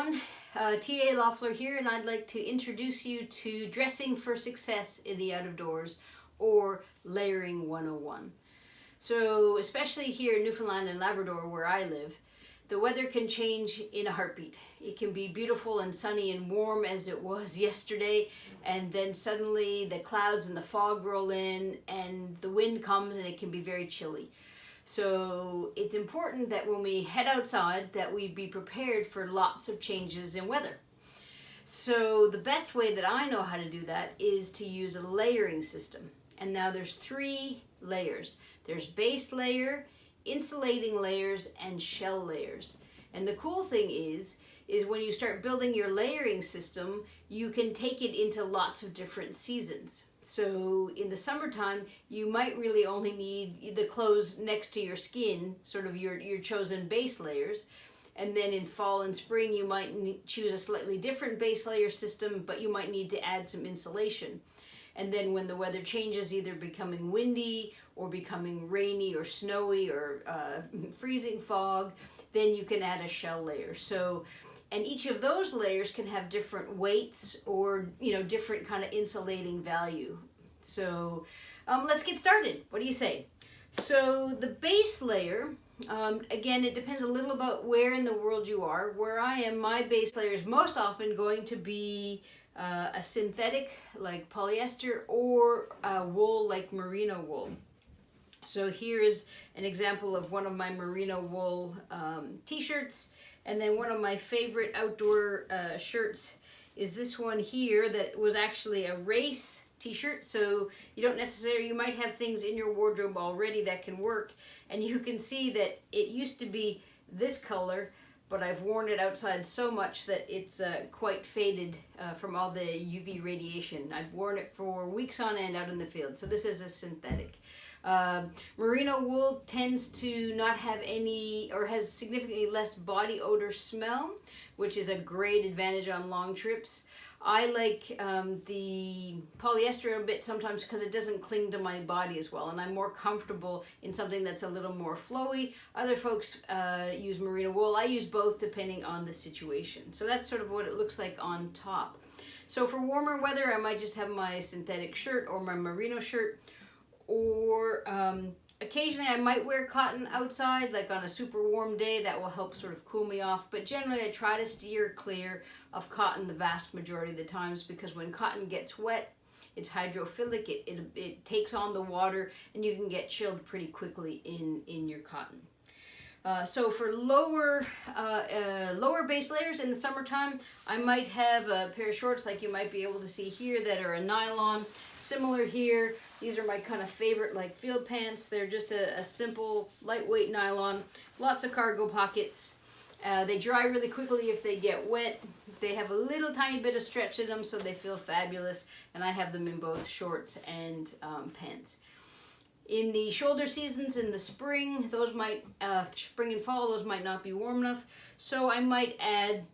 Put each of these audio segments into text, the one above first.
everyone, TA Loeffler here, and I'd like to introduce you to Dressing for Success in the Out of Doors, or Layering 101. So especially here in Newfoundland and Labrador where I live, the weather can change in a heartbeat. It can be beautiful and sunny and warm as it was yesterday, and then suddenly the clouds and the fog roll in and the wind comes and it can be very chilly. So it's important that when we head outside that we be prepared for lots of changes in weather. So the best way that I know how to do that is to use a layering system. And now there's 3 layers. There's base layer, insulating layers, and shell layers. And the cool thing is when you start building your layering system, you can take it into lots of different seasons. So in the summertime, you might really only need the clothes next to your skin, sort of your chosen base layers. And then in fall and spring, you might choose a slightly different base layer system, but you might need to add some insulation. And then when the weather changes, either becoming windy or becoming rainy or snowy or freezing fog, then you can add a shell layer. And each of those layers can have different weights or, different kind of insulating value. So let's get started. What do you say? So the base layer, again, it depends a little about where in the world you are. Where I am, my base layer is most often going to be a synthetic like polyester or wool like merino wool. So here is an example of one of my merino wool t-shirts. And then one of my favorite outdoor shirts is this one here that was actually a race t-shirt. So you might have things in your wardrobe already that can work. And you can see that it used to be this color, but I've worn it outside so much that it's quite faded from all the UV radiation. I've worn it for weeks on end out in the field. So this is a synthetic. Merino wool tends to not have any, or has significantly less body odor smell, which is a great advantage on long trips. I like the polyester a bit sometimes because it doesn't cling to my body as well, and I'm more comfortable in something that's a little more flowy. Other folks use merino wool. I use both depending on the situation. So that's sort of what it looks like on top. So for warmer weather, I might just have my synthetic shirt or my merino shirt. Or occasionally I might wear cotton outside, like on a super warm day. That will help sort of cool me off. But generally I try to steer clear of cotton the vast majority of the times, because when cotton gets wet, it's hydrophilic, it takes on the water, and you can get chilled pretty quickly in your cotton. So for lower base layers in the summertime, I might have a pair of shorts like you might be able to see here that are a nylon. Similar here, these are my kind of favorite like field pants. They're just a simple lightweight nylon, lots of cargo pockets. They dry really quickly if they get wet. They have a little tiny bit of stretch in them, so they feel fabulous, and I have them in both shorts and pants. In the shoulder seasons in the spring, those might, spring and fall, those might not be warm enough. So I might add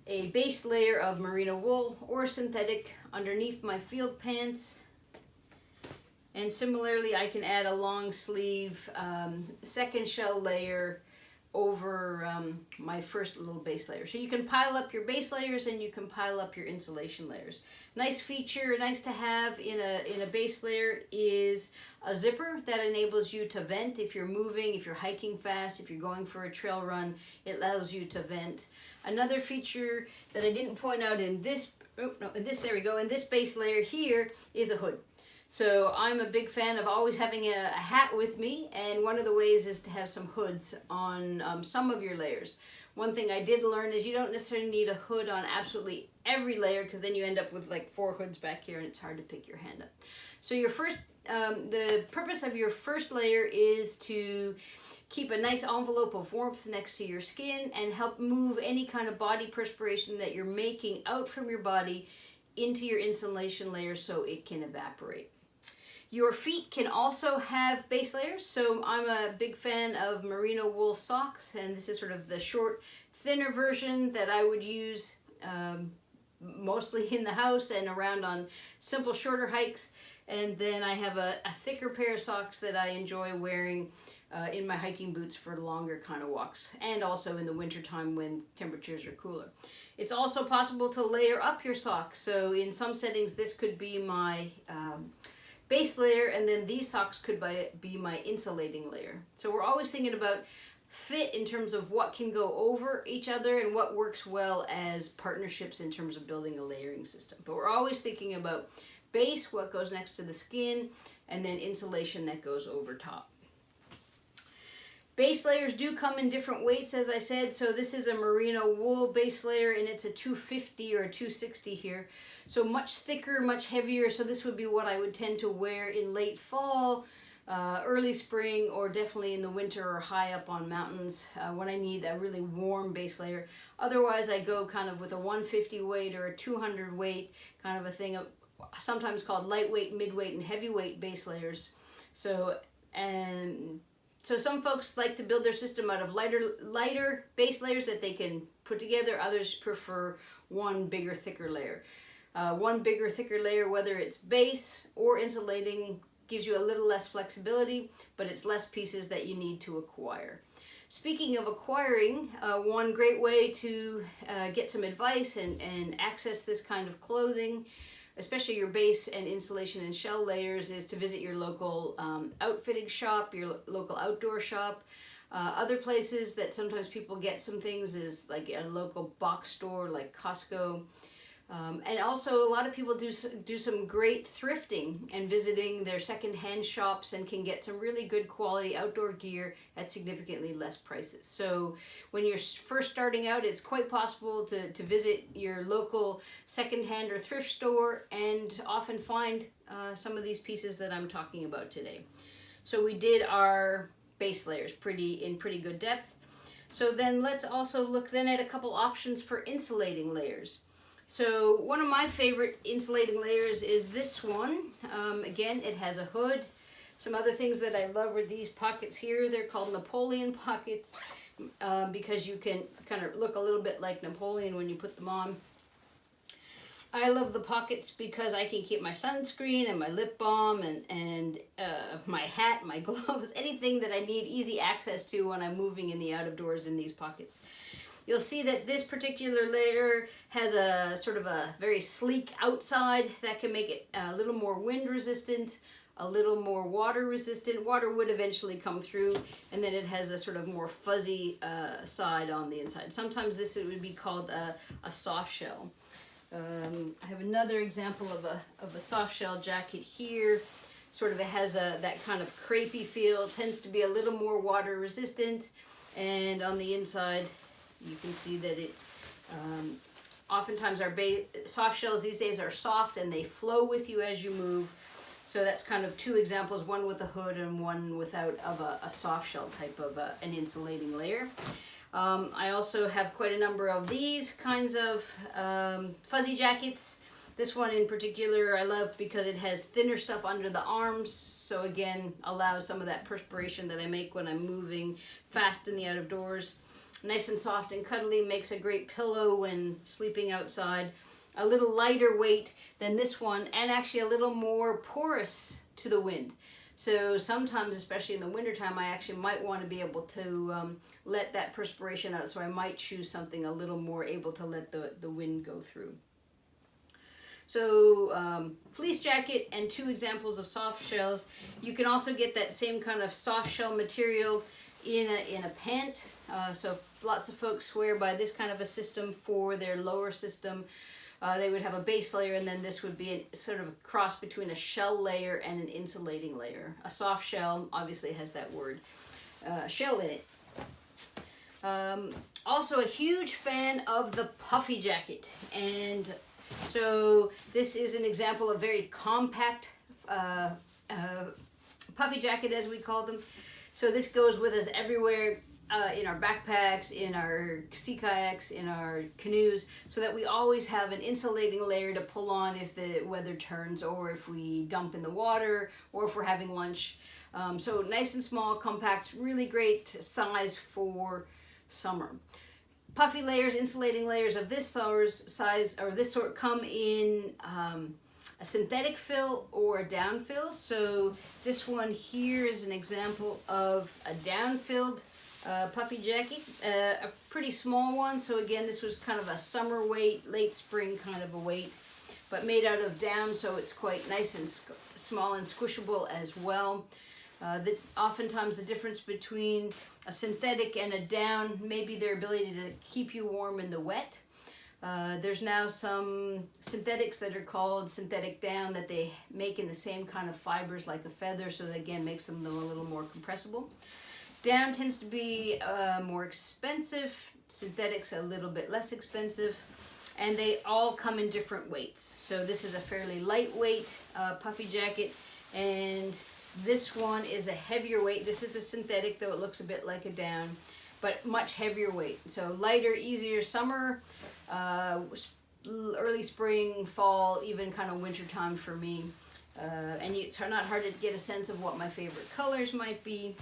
a base layer of merino wool or synthetic underneath my field pants. And similarly, I can add a long sleeve second shell layer over my first little base layer. So you can pile up your base layers and you can pile up your insulation layers. Nice feature, nice to have in a base layer is a zipper that enables you to vent if you're moving, if you're hiking fast, if you're going for a trail run, it allows you to vent. Another feature that I didn't point out in this base layer here is a hood. So I'm a big fan of always having a hat with me, and one of the ways is to have some hoods on some of your layers. One thing I did learn is you don't necessarily need a hood on absolutely every layer, because then you end up with like 4 hoods back here and it's hard to pick your hand up. So the purpose of your first layer is to keep a nice envelope of warmth next to your skin and help move any kind of body perspiration that you're making out from your body into your insulation layer so it can evaporate. Your feet can also have base layers, so I'm a big fan of merino wool socks, and this is sort of the short, thinner version that I would use mostly in the house and around on simple, shorter hikes. And then I have a thicker pair of socks that I enjoy wearing in my hiking boots for longer kind of walks, and also in the wintertime when temperatures are cooler. It's also possible to layer up your socks. So in some settings, this could be my base layer, and then these socks could be my insulating layer. So we're always thinking about fit in terms of what can go over each other and what works well as partnerships in terms of building a layering system. But we're always thinking about base, what goes next to the skin, and then insulation that goes over top. Base layers do come in different weights, as I said. So this is a merino wool base layer, and it's a 250 or a 260 here. So much thicker, much heavier. So this would be what I would tend to wear in late fall, early spring, or definitely in the winter or high up on mountains when I need a really warm base layer. Otherwise, I go kind of with a 150 weight or a 200 weight kind of a thing, sometimes called lightweight, midweight, and heavyweight base layers. So some folks like to build their system out of lighter base layers that they can put together. Others prefer one bigger, thicker layer. One bigger, thicker layer, whether it's base or insulating, gives you a little less flexibility, but it's less pieces that you need to acquire. Speaking of acquiring, one great way to get some advice and access this kind of clothing, especially your base and insulation and shell layers, is to visit your local outfitting shop, your local outdoor shop. Other places that sometimes people get some things is like a local box store like Costco. And also a lot of people do some great thrifting and visiting their secondhand shops, and can get some really good quality outdoor gear at significantly less prices. So when you're first starting out, it's quite possible to visit your local secondhand or thrift store and often find some of these pieces that I'm talking about today. So we did our base layers in pretty good depth. So then let's also look then at a couple options for insulating layers. So one of my favorite insulating layers is this one. Again, it has a hood. Some other things that I love are these pockets here. They're called Napoleon pockets because you can kind of look a little bit like Napoleon when you put them on. I love the pockets because I can keep my sunscreen and my lip balm and my hat, my gloves, anything that I need easy access to when I'm moving in the out of doors in these pockets. You'll see that this particular layer has a sort of a very sleek outside that can make it a little more wind resistant, a little more water resistant. Water would eventually come through, and then it has a sort of more fuzzy side on the inside. Sometimes this would be called a soft shell. I have another example of a soft shell jacket here. Sort of it has that kind of crepey feel. It tends to be a little more water resistant, and on the inside you can see that it oftentimes our soft shells these days are soft and they flow with you as you move. So that's kind of two examples, one with a hood and one without, of a soft shell type of an insulating layer. I also have quite a number of these kinds of fuzzy jackets. This one in particular I love because it has thinner stuff under the arms, so again allows some of that perspiration that I make when I'm moving fast in the out of doors. Nice and soft and cuddly, makes a great pillow when sleeping outside. A little lighter weight than this one, and actually a little more porous to the wind. So sometimes, especially in the wintertime, I actually might want to be able to let that perspiration out, so I might choose something a little more able to let the wind go through. So fleece jacket and two examples of soft shells. You can also get that same kind of soft shell material in a pant. So lots of folks swear by this kind of a system for their lower system. They would have a base layer, and then this would be a sort of a cross between a shell layer and an insulating layer. A soft shell obviously has that word shell in it. Also a huge fan of the puffy jacket, and so this is an example of very compact puffy jacket, as we call them. So this goes with us everywhere, in our backpacks, in our sea kayaks, in our canoes, so that we always have an insulating layer to pull on if the weather turns, or if we dump in the water, or if we're having lunch. So nice and small, compact, really great size for summer. Puffy layers, insulating layers of this size or this sort come in a synthetic fill or a down fill. So this one here is an example of a down filled puffy jacket, a pretty small one. So again, this was kind of a summer weight, late spring kind of a weight, but made out of down, so it's quite nice and small and squishable as well. Oftentimes the difference between a synthetic and a down may be their ability to keep you warm in the wet. There's now some synthetics that are called synthetic down that they make in the same kind of fibers like a feather, so that again makes them a little more compressible. Down tends to be more expensive, synthetics a little bit less expensive, and they all come in different weights. So this is a fairly lightweight puffy jacket, and this one is a heavier weight. This is a synthetic, though it looks a bit like a down, but much heavier weight. So lighter, easier summer, early spring, fall, even kind of winter time for me. And it's not hard to get a sense of what my favorite colors might be.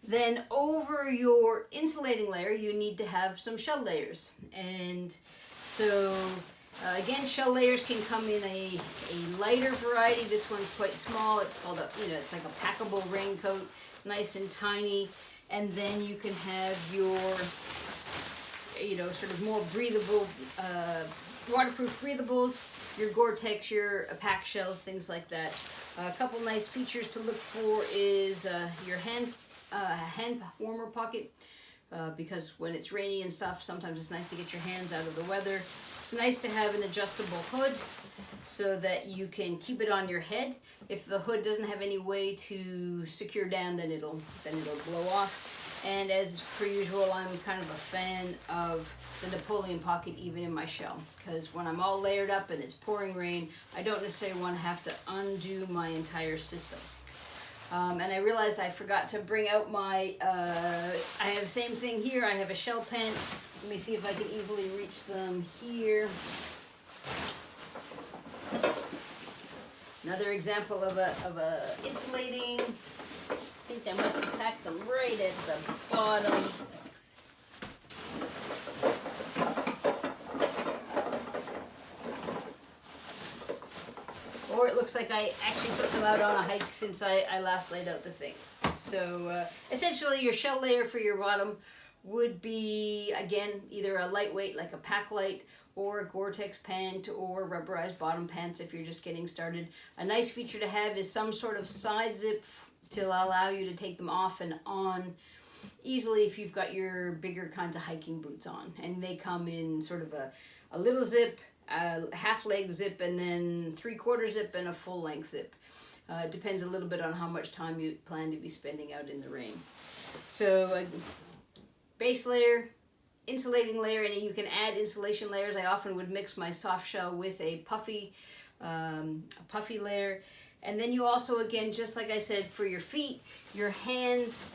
Then over your insulating layer, you need to have some shell layers. And so again, shell layers can come in a lighter variety. This one's quite small. It's called it's like a packable raincoat, nice and tiny. And then you can have your, sort of more breathable, waterproof breathables, your Gore-Tex, your pack shells, things like that. A couple nice features to look for is your hand warmer pocket, because when it's rainy and stuff, sometimes it's nice to get your hands out of the weather. It's nice to have an adjustable hood so that you can keep it on your head. If the hood doesn't have any way to secure down, then it'll blow off. And as per usual, I'm kind of a fan of the Napoleon pocket even in my shell, because when I'm all layered up and it's pouring rain, I don't necessarily want to have to undo my entire system. And I realized I forgot to bring out my, I have the same thing here. I have a shell pen. Let me see if I can easily reach them here. Another example of a insulating. I think I must have packed them right at the bottom. Or it looks like I actually took them out on a hike since I last laid out the thing. So essentially your shell layer for your bottom would be, again, either a lightweight like a pack light, or a Gore-Tex pant, or rubberized bottom pants if you're just getting started. A nice feature to have is some sort of side zip to allow you to take them off and on easily if you've got your bigger kinds of hiking boots on. And they come in sort of a little zip, a half leg zip, and then 3/4 zip, and a full length zip. It depends a little bit on how much time you plan to be spending out in the rain. So base layer, insulating layer, and you can add insulation layers. I often would mix my soft shell with a puffy layer. And then you also, again, just like I said, for your feet, your hands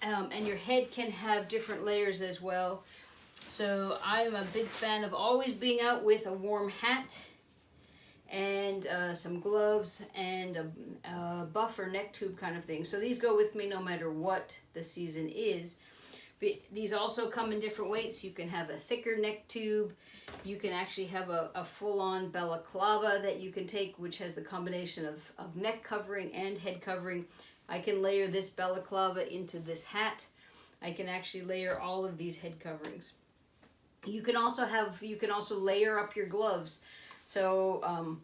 and your head can have different layers as well. So I'm a big fan of always being out with a warm hat and some gloves and a buff or neck tube kind of thing. So these go with me no matter what the season is. But these also come in different weights. You can have a thicker neck tube. You can actually have a full-on balaclava that you can take, which has the combination of neck covering and head covering. I can layer this balaclava into this hat. I can actually layer all of these head coverings. You can also layer up your gloves. So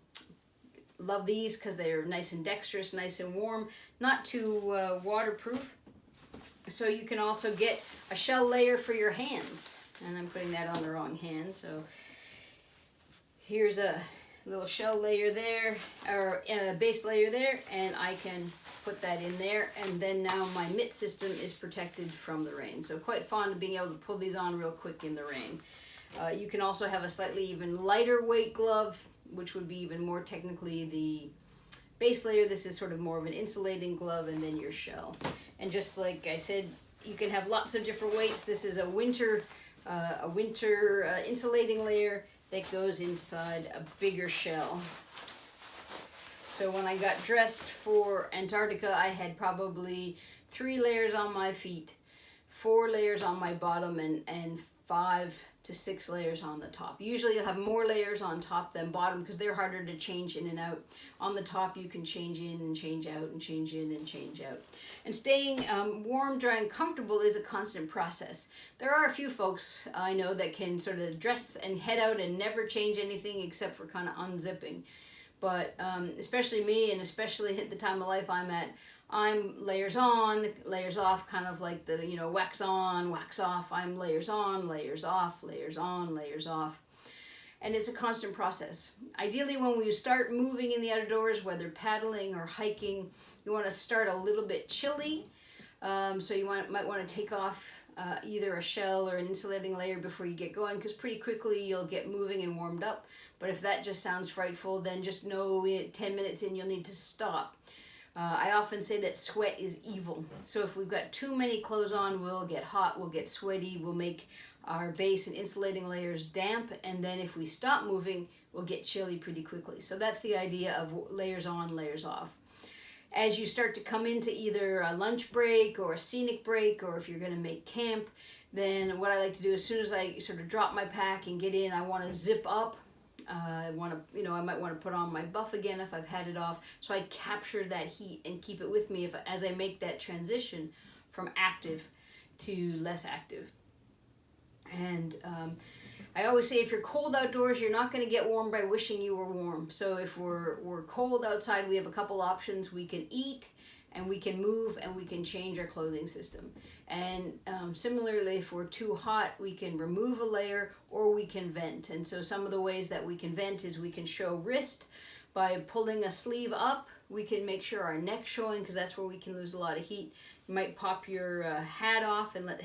love these because they're nice and dexterous, nice and warm, not too waterproof. So you can also get a shell layer for your hands. And I'm putting that on the wrong hand. So here's a little shell layer there, or a base layer there, and I can put that in there. And then now my mitt system is protected from the rain. So quite fond of being able to pull these on real quick in the rain. You can also have a slightly even lighter weight glove, which would be even more technically the base layer. This is sort of more of an insulating glove, and then your shell. And just like I said, you can have lots of different weights. This is a winter insulating layer that goes inside a bigger shell. So when I got dressed for Antarctica, I had probably 3 layers on my feet. 4 layers on my bottom and 5 to 6 layers on the top. Usually you'll have more layers on top than bottom because they're harder to change in and out. On the top you can change in and change out and change in and change out. And staying warm, dry, and comfortable is a constant process. There are a few folks I know that can sort of dress and head out and never change anything except for kind of unzipping. But especially me, and especially at the time of life I'm at, I'm layers on, layers off, kind of like the, you know, wax on, wax off. I'm layers on, layers off, layers on, layers off. And it's a constant process. Ideally, when we start moving in the outdoors, whether paddling or hiking, you want to start a little bit chilly. So you might want to take off either a shell or an insulating layer before you get going, because pretty quickly you'll get moving and warmed up. But if that just sounds frightful, then just know 10 minutes in you'll need to stop. I often say that sweat is evil. So if we've got too many clothes on, we'll get hot, we'll get sweaty, we'll make our base and insulating layers damp, and then if we stop moving, we'll get chilly pretty quickly. So that's the idea of layers on, layers off. As you start to come into either a lunch break or a scenic break, or if you're going to make camp, then what I like to do, as soon as I sort of drop my pack and get in, I want to zip up. I might want to put on my buff again if I've had it off, so I capture that heat and keep it with me as I make that transition from active to less active. And I always say, if you're cold outdoors, you're not going to get warm by wishing you were warm. So if we're cold outside, we have a couple options. We can eat, and we can move, and we can change our clothing system. And similarly, if we're too hot, we can remove a layer, or we can vent. And so some of the ways that we can vent is we can show wrist by pulling a sleeve up. We can make sure our neck's showing, because that's where we can lose a lot of heat. You might pop your hat off and let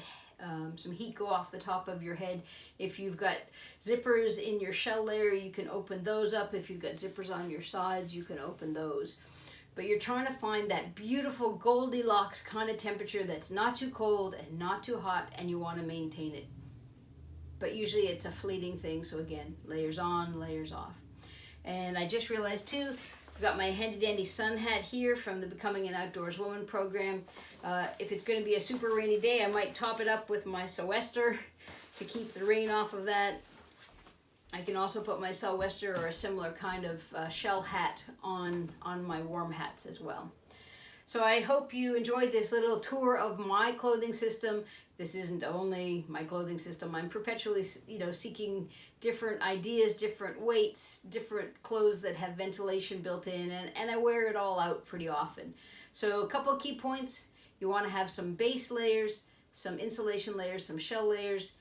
some heat go off the top of your head. If you've got zippers in your shell layer, you can open those up. If you've got zippers on your sides, you can open those. But you're trying to find that beautiful Goldilocks kind of temperature that's not too cold and not too hot, and you want to maintain it. But usually it's a fleeting thing, so again, layers on, layers off. And I just realized too, I've got my handy dandy sun hat here from the Becoming an Outdoors Woman program. If it's going to be a super rainy day, I might top it up with my sou'wester to keep the rain off of that. I can also put my sou'wester or a similar kind of shell hat on my warm hats as well. So I hope you enjoyed this little tour of my clothing system. This isn't only my clothing system. I'm perpetually, seeking different ideas, different weights, different clothes that have ventilation built in, and I wear it all out pretty often. So a couple of key points. You want to have some base layers, some insulation layers, some shell layers.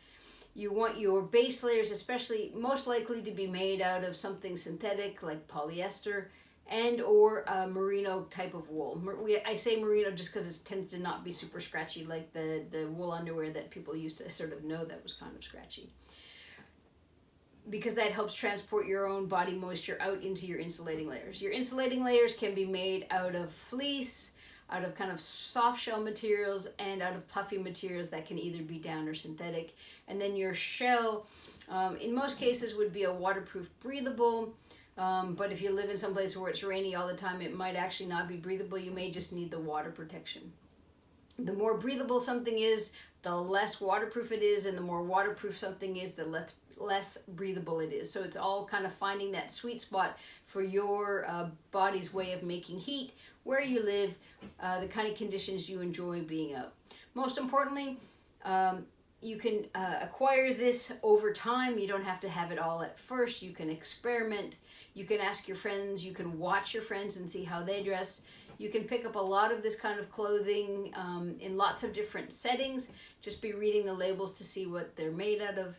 You want your base layers especially most likely to be made out of something synthetic like polyester and or a merino type of wool. I say merino just because it tends to not be super scratchy like the wool underwear that people used to sort of know that was kind of scratchy. Because that helps transport your own body moisture out into your insulating layers. Your insulating layers can be made out of fleece, out of kind of soft shell materials, and out of puffy materials that can either be down or synthetic. And then your shell, in most cases, would be a waterproof breathable. But if you live in some place where it's rainy all the time, it might actually not be breathable. You may just need the water protection. The more breathable something is, the less waterproof it is, and the more waterproof something is, the less breathable it is. So it's all kind of finding that sweet spot for your body's way of making heat, where you live, the kind of conditions you enjoy being out. Most importantly, you can acquire this over time. You don't have to have it all at first. You can experiment. You can ask your friends. You can watch your friends and see how they dress. You can pick up a lot of this kind of clothing in lots of different settings. Just be reading the labels to see what they're made out of.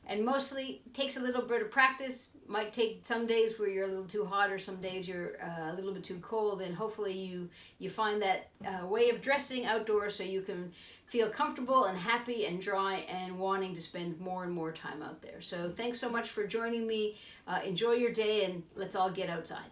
And mostly, it takes a little bit of practice. Might take some days where you're a little too hot or some days you're a little bit too cold, and hopefully you find that way of dressing outdoors so you can feel comfortable and happy and dry and wanting to spend more and more time out there. So thanks so much for joining me. Enjoy your day, and let's all get outside.